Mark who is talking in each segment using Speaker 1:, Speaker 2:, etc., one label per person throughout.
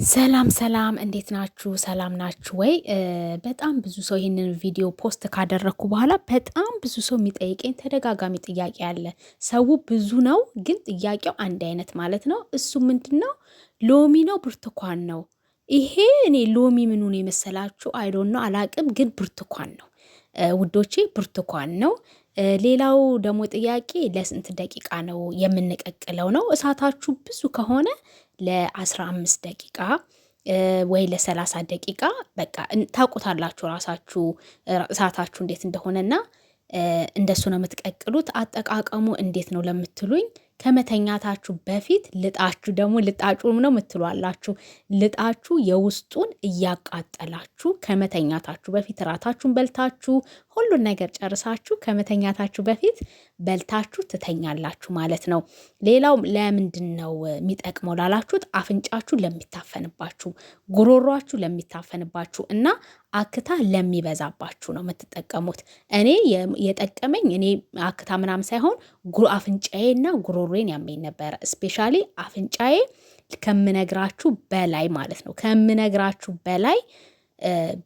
Speaker 1: ሰላም ሰላም እንዴት ናችሁ? ሰላም ናችሁ ወይ? በጣም ብዙ ሰው ይህንን ቪዲዮ ፖስት ካደረኩ በኋላ በጣም ብዙ ሰው የሚጠይቀኝ ተደጋጋሚ ጥያቄ አለ። ሰው ብዙ ነው፣ ግን ጥያቄው አንድ አይነት ማለት ነው። እሱ ምንድን ነው? ሎሚ ነው ብርቱካን ነው? ይሄ እኔ ሎሚ ምኑን የመሰላችሁ አይዶን ነው አላቅም፣ ግን ብርቱካን ነው ውዶቼ፣ ብርቱካን ነው። ሌላው ደግሞ ጥያቄ ለስንት ደቂቃ ነው የምንቀቅለው ነው? እሳታችሁ ብዙ ከሆነ ለ15 ደቂቃ ወይ ለ30 ደቂቃ በቃ ታውቁታላችሁ ራሳችሁ እሳታችሁ እንዴት እንደሆነና እንደሱ ነው የምትቀቅሉት። አጠቃቀሙ እንዴት ነው ለምትሉኝ ከመተኛታችሁ በፊት ልጣችሁ ደግሞ ልጣጩም ነው የምትሏላችሁ። ልጣችሁ የውስጡን እያቃጠላችሁ ከመተኛታችሁ በፊት ራታችሁን በልታችሁ ሁሉን ነገር ጨርሳችሁ ከመተኛታችሁ በፊት በልታችሁ ትተኛላችሁ ማለት ነው። ሌላው ለምንድን ነው የሚጠቅመው ላላችሁት አፍንጫችሁ ለሚታፈንባችሁ፣ ጉሮሯችሁ ለሚታፈንባችሁ እና አክታ ለሚበዛባችሁ ነው የምትጠቀሙት። እኔ የጠቀመኝ እኔ አክታ ምናምን ሳይሆን አፍንጫዬና ጉሮሮዬን ያመኝ ነበረ። ስፔሻሊ አፍንጫዬ ከምነግራችሁ በላይ ማለት ነው፣ ከምነግራችሁ በላይ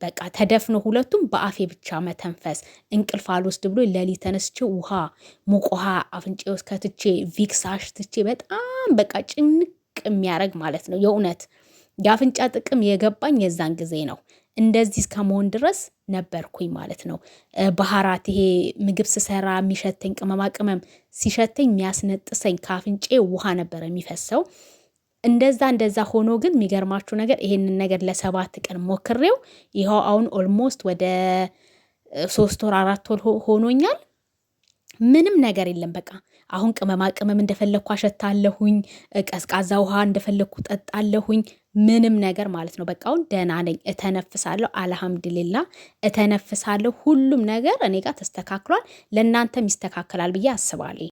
Speaker 1: በቃ ተደፍኖ ሁለቱም በአፌ ብቻ መተንፈስ እንቅልፍ አልወስድ ብሎ ሌሊት ተነስቼ ውሃ ሙቅ ውሃ አፍንጫዬ ውስጥ ከትቼ ቪክስ አሽትቼ በጣም በቃ ጭንቅ የሚያደርግ ማለት ነው። የእውነት የአፍንጫ ጥቅም የገባኝ የዛን ጊዜ ነው። እንደዚህ እስከመሆን ድረስ ነበርኩኝ ማለት ነው። ባህራት ይሄ ምግብ ስሰራ የሚሸተኝ ቅመማ ቅመም ሲሸተኝ የሚያስነጥሰኝ ከአፍንጬ ውሃ ነበር የሚፈሰው። እንደዛ ሆኖ ግን የሚገርማችሁ ነገር ይሄንን ነገር ለ7 ቀን ሞክሬው ይኸው አሁን ኦልሞስት ወደ 3 ወር 4 ወር ሆኖኛል። ምንም ነገር የለም። በቃ አሁን ቅመማ ቅመም እንደፈለግኩ አሸታለሁኝ፣ ቀዝቃዛ ውሃ እንደፈለግኩ ጠጣለሁኝ። ምንም ነገር ማለት ነው። በቃ አሁን ደህና ነኝ፣ እተነፍሳለሁ። አልሐምዱሊላ እተነፍሳለሁ። ሁሉም ነገር እኔ ጋር ተስተካክሏል። ለእናንተም ይስተካከላል ብዬ አስባለሁ።